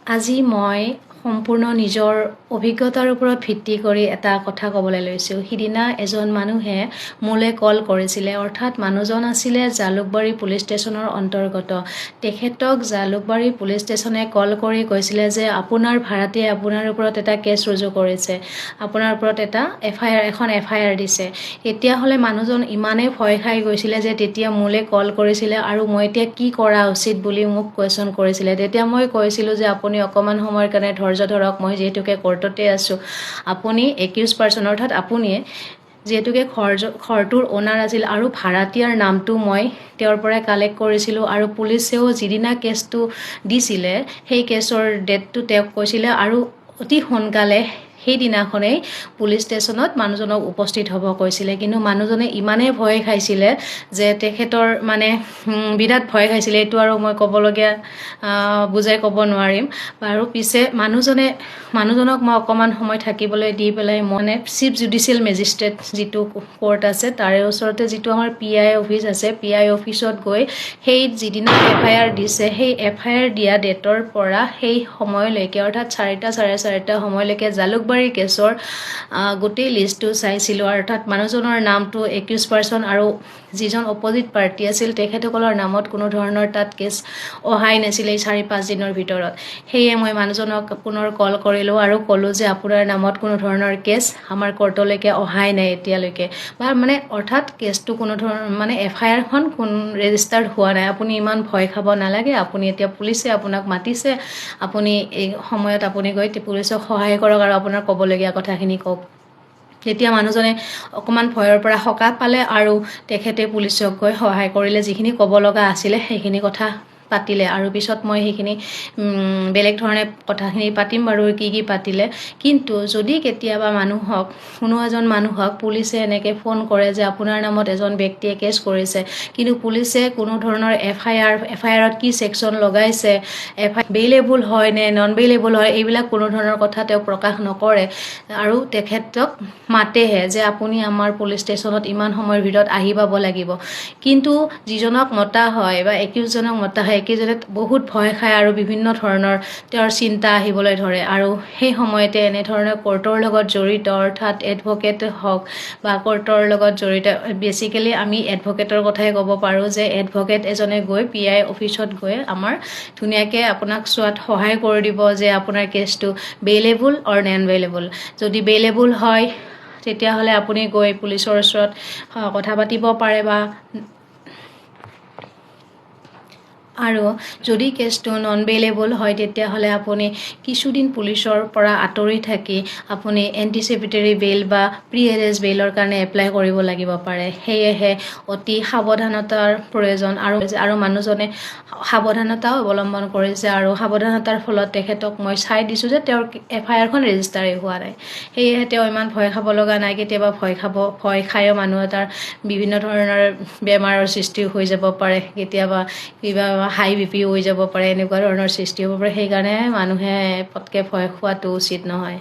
আজি মই সম্পূৰ্ণ নিজৰ অভিজ্ঞতাৰ ওপৰত ভিত্তি কৰি এটা কথা ক'বলৈ লৈছোঁ। সিদিনা এজন মানুহে মোলৈ কল কৰিছিলে, অৰ্থাৎ মানুহজন আছিলে জালুকবাৰী পুলিচ ষ্টেচনৰ অন্তৰ্গত। তেখেতক জালুকবাৰী পুলিচ ষ্টেচনে কল কৰি কৈছিলে যে আপোনাৰ ভাড়াতীয়ে আপোনাৰ ওপৰত এটা কেছ ৰুজু কৰিছে, আপোনাৰ ওপৰত এখন এফআইআৰ দিছে। তেতিয়াহ'লে মানুহজন ইমানেই ভয় খাই গৈছিলে যে তেতিয়া মোলৈ কল কৰিছিলে আৰু মই এতিয়া কি কৰা উচিত বুলি মোক কুৱেশ্যন কৰিছিলে। তেতিয়া মই কৈছিলোঁ যে আপুনি অকণমান সময়ৰ কাৰণে ধৈৰ্য ধৰক, মই যিহেতুকে কোৰ্টতে আছোঁ, আপুনি একিউজ পাৰ্চন অৰ্থাৎ আপুনিয়ে যিহেতুকে ঘৰটোৰ অ'নাৰ আছিল আৰু ভাড়াতীয়াৰ নামটো মই তেওঁৰ পৰাই কালেক্ট কৰিছিলোঁ আৰু পুলিচেও যিদিনা কেছটো দিছিলে সেই কেছৰ ডেটটো তেওঁক কৈছিলে আৰু অতি সোনকালে সেইদিনাখনেই পুলিচ ষ্টেচনত মানুহজনক উপস্থিত হ'ব কৈছিলে। কিন্তু মানুহজনে ইমানেই ভয় খাইছিলে যে তেখেতৰ বিৰাট ভয় খাইছিলে। এইটো আৰু মই ক'বলগীয়া বুজাই ক'ব নোৱাৰিম। আৰু পিছে মানুহজনক মই অকণমান সময় থাকিবলৈ দি পেলাই মই চিফ জুডিচিয়েল মেজিষ্ট্ৰেট যিটো কোৰ্ট আছে তাৰে ওচৰতে যিটো আমাৰ PI অফিচ আছে, PI অফিচত গৈ সেই যিদিনা এফআইআৰ দিছে সেই এফআইআৰ দিয়া ডেটৰ পৰা সেই সময়লৈকে অৰ্থাৎ 4টা চাৰে 4টা সময়লৈকে জালুকবাৰী কেছৰ গোটেই লিষ্টটো চাইছিলোঁ। অৰ্থাৎ মানুহজনৰ নামটো একিউজ পাৰ্চন আৰু যিজন অপজিট পাৰ্টি আছিল তেখেতসকলৰ নামত কোনো ধৰণৰ তাত কেছ অহাই নাছিলে এই 4-5 দিনৰ ভিতৰত। সেয়ে মই মানুহজনক পুনৰ কল কৰিলোঁ আৰু ক'লোঁ যে আপোনাৰ নামত কোনো ধৰণৰ কেছ আমাৰ কোৰ্টলৈকে অহাই নাই এতিয়ালৈকে, বা অৰ্থাৎ কেছটো কোনো ধৰণৰ এফআইআৰখন ৰেজিষ্টাৰ্ড হোৱা নাই। আপুনি ইমান ভয় খাব নালাগে, আপুনি এতিয়া পুলিচে আপোনাক মাতিছে, আপুনি এই সময়ত আপুনি গৈ পুলিচক সহায় কৰক আৰু আপোনাৰ ক'বলগীয়া কথাখিনি কওক। তেতিয়া মানুহজনে অকণমান ভয়ৰ পৰা সকাহ পালে আৰু তেখেতে পুলিচক গৈ সহায় কৰিলে, যিখিনি ক'ব লগা আছিলে সেইখিনি কথা পাতিলে। আৰু পিছত মই সেইখিনি বেলেগ ধৰণে কথাখিনি পাতিম বাৰু কি পাতিলে। কিন্তু যদি কেতিয়াবা কোনো এজন মানুহক পুলিচে এনেকৈ ফোন কৰে যে আপোনাৰ নামত এজন ব্যক্তিয়ে কেছ কৰিছে, কিন্তু পুলিচে কোনো ধৰণৰ এফআইআৰত কি ছেকশ্যন লগাইছে, বেইলেবল হয় নে নন বেইলেবল হয়, এইবিলাক কোনো ধৰণৰ কথা তেওঁ প্ৰকাশ নকৰে আৰু তেখেতক মাতেহে যে আপুনি আমাৰ পুলিচ ষ্টেচনত ইমান সময়ৰ ভিতৰত আহি পাব লাগিব। কিন্তু যিজনক মতা হয় বা একিউজজনক মতা হয়, একিউজজনে বহুত ভয় খায় আৰু বিভিন্ন ধৰণৰ তেওঁৰ চিন্তা আহিবলৈ ধৰে আৰু সেই সময়তে এনেধৰণৰ কোৰ্টৰ লগত জড়িত অৰ্থাৎ এডভকেট হওক বা কোৰ্টৰ লগত জড়িত, বেচিকেলি আমি এডভকেটৰ কথাই ক'ব পাৰোঁ যে এডভকেট এজনে গৈ PI অফিচত গৈ আমাৰ ধুনীয়াকৈ আপোনাক চোৱাত সহায় কৰি দিব যে আপোনাৰ কেছটো বেইলেবল অৰ নন বেইলেবল। যদি বেইলেবল হয় তেতিয়াহ'লে আপুনি গৈ পুলিচৰ ওচৰত কথা পাতিব পাৰে আৰু যদি কেছটো নন বেইলেবল হয় তেতিয়াহ'লে আপুনি কিছুদিন পুলিচৰ পৰা আঁতৰি থাকি আপুনি এণ্টিচিপেটৰী বেইল বা প্ৰি এৰেষ্ট বেইলৰ কাৰণে এপ্লাই কৰিব লাগিব পাৰে। সেয়েহে অতি সাৱধানতাৰ প্ৰয়োজন আৰু মানুহজনে সাৱধানতাও অৱলম্বন কৰিছে আৰু সাৱধানতাৰ ফলত তেখেতক মই চাই দিছোঁ যে তেওঁৰ এফআইআৰখন ৰেজিষ্টাৰেই হোৱা নাই। সেয়েহে তেওঁ ইমান ভয় খাব লগা নাই। কেতিয়াবা ভয় খায়ো মানুহ এটাৰ বিভিন্ন ধৰণৰ বেমাৰৰ সৃষ্টি হৈ যাব পাৰে, কেতিয়াবা কিবা হাই BP হৈ যাব পাৰে, এনেকুৱা ধৰণৰ সৃষ্টি হ'ব পাৰে। সেইকাৰণে মানুহে পটকৈ ভয় খোৱাটো উচিত নহয়।